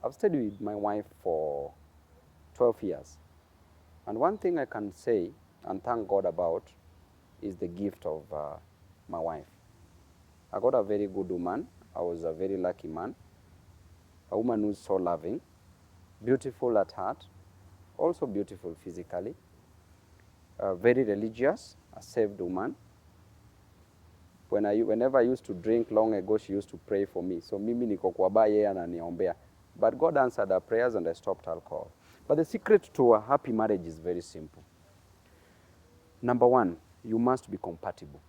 I've stayed with my wife for 12 years. And one thing I can say and thank God about is the gift of my wife. I got a very good woman. I was a very lucky man. A woman who's so loving, beautiful at heart, also beautiful physically, very religious, a saved woman. Whenever I used to drink long ago, she used to pray for me. So mimi niko kwa baa, yeye ananiombea. But God answered her prayers and I stopped alcohol. But the secret to a happy marriage is very simple. Number one, you must be compatible.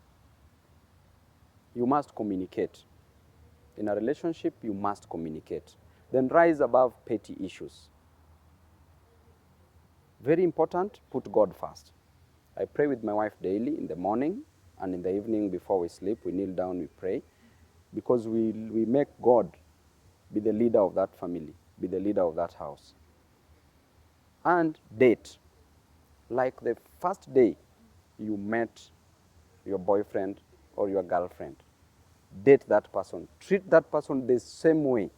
You must communicate. In a relationship, you must communicate. Then rise above petty issues. Very important, put God first. I pray with my wife daily in the morning and in the evening before we sleep. We kneel down, we pray. Because we make God be the leader of that family, be the leader of that house. And date. Like the first day you met your boyfriend or your girlfriend, date that person. Treat that person the same way.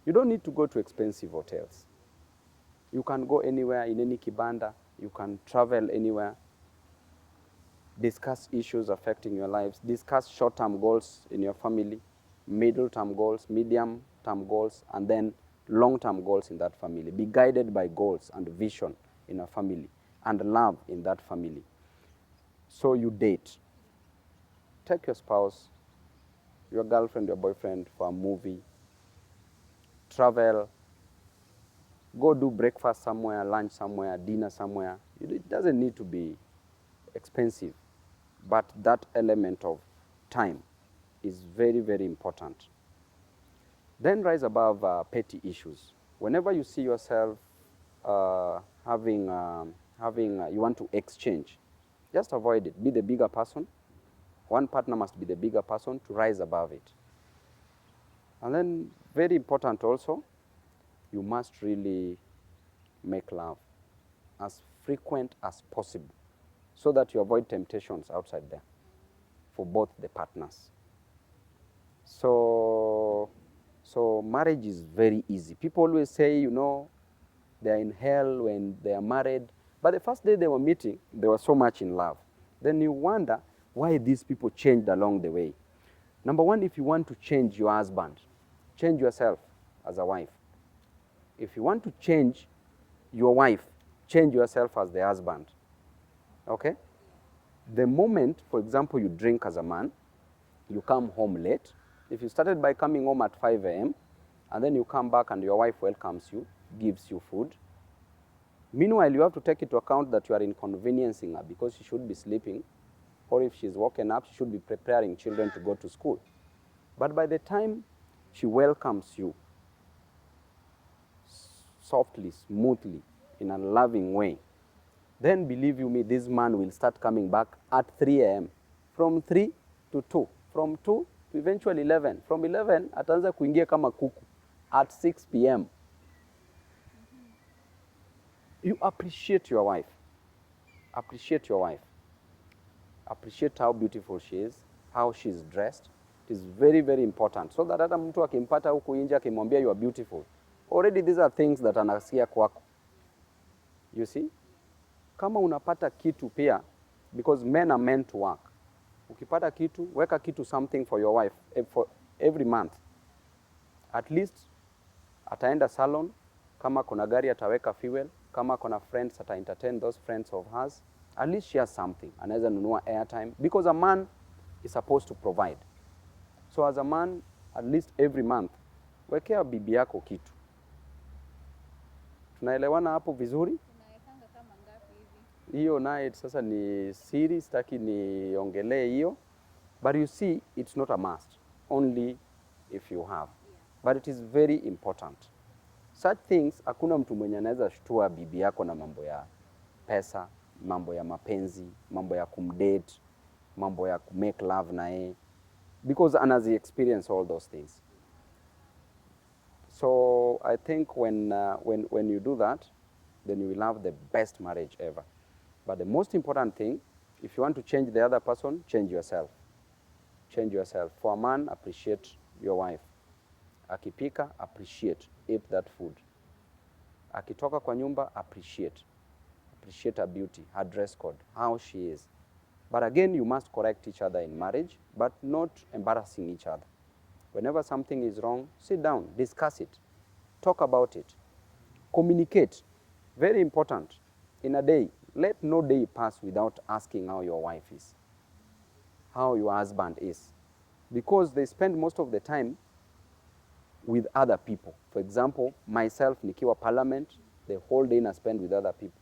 You don't need to go to expensive hotels. You can go anywhere in any kibanda. You can travel anywhere. Discuss issues affecting your lives. Discuss short-term goals in your family, middle-term goals, medium-term goals, and then long-term goals in that family. Be guided by goals and vision in a family and love in that family. So you date. Take your spouse, your girlfriend, your boyfriend for a movie. Travel. Go do breakfast somewhere, lunch somewhere, dinner somewhere. It doesn't need to be expensive, but that element of time is very, very important. Then rise above petty issues. Whenever you see yourself you want to exchange, just avoid it. Be the bigger person. One partner must be the bigger person to rise above it. And then, very important also, you must really make love as frequent as possible so that you avoid temptations outside there for both the partners. So marriage is very easy. People always say, they're in hell when they are married. But the first day they were meeting, they were so much in love. Then you wonder why these people changed along the way. Number one, if you want to change your husband, change yourself as a wife. If you want to change your wife, change yourself as the husband. Okay? The moment, for example, you drink as a man, you come home late. If you started by coming home at 5 a.m., and then you come back and your wife welcomes you, gives you food. Meanwhile, you have to take into account that you are inconveniencing her because she should be sleeping, or if she's woken up, she should be preparing children to go to school. But by the time she welcomes you, softly, smoothly, in a loving way, then believe you me, this man will start coming back at 3 a.m. From 3 to 2. From 2 to eventually 11. From 11, ataanza kuingia kama kuku at 6 p.m. You appreciate your wife. Appreciate your wife. Appreciate how beautiful she is, how she's dressed. It is very, very important. So that hata mtu akimpata huku nje akimwambia you are beautiful. Already these are things that anasikia kwako. You see? Kama unapata kitu pia, because men are meant to work. Ukipata kitu, weka kitu something for your wife for every month. At least ataenda salon, kama kuna gari ataweka fuel, kama kuna friends ata entertain those friends of hers. At least she has something. Anaweza nunua airtime because a man is supposed to provide. So as a man, at least every month, wekea bibi yako kitu. Tunaelewana hapo vizuri? Unaekanga kama ngapi hivi? Hiyo naye sasa ni siri, sitaki niongelee hiyo. But you see, it's not a must, only if you have. Yeah. But it is very important. Such things, hakuna mtu mwenye anaweza shtua bibi yako na mambo ya pesa, mambo ya mapenzi, mambo ya kumdate, mambo ya kumake love na yeye. Because anazi experience all those things. So I think when you do that, then you will have the best marriage ever. But the most important thing, if you want to change the other person, change yourself. Change yourself. For a man, appreciate your wife. Akipika, appreciate. eat that food. Akitoka kwa nyumba, appreciate her beauty, her dress code, how she is. But again, you must correct each other in marriage, but not embarrassing each other. Whenever something is wrong, sit down, discuss it, talk about it, communicate. Very important. In a day, let no day pass without asking how your wife is, how your husband is, because they spend most of the time with other people. For example, myself, nikiwa parliament, the whole day na spend with other people.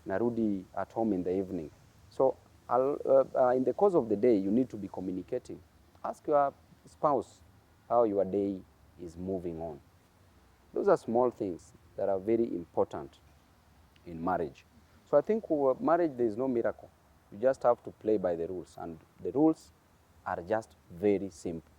Narudi at home in the evening. So in the course of the day, you need to be communicating. Ask your spouse how your day is moving on. Those are small things that are very important in marriage. So I think marriage, there is no miracle. You just have to play by the rules, and the rules are just very simple.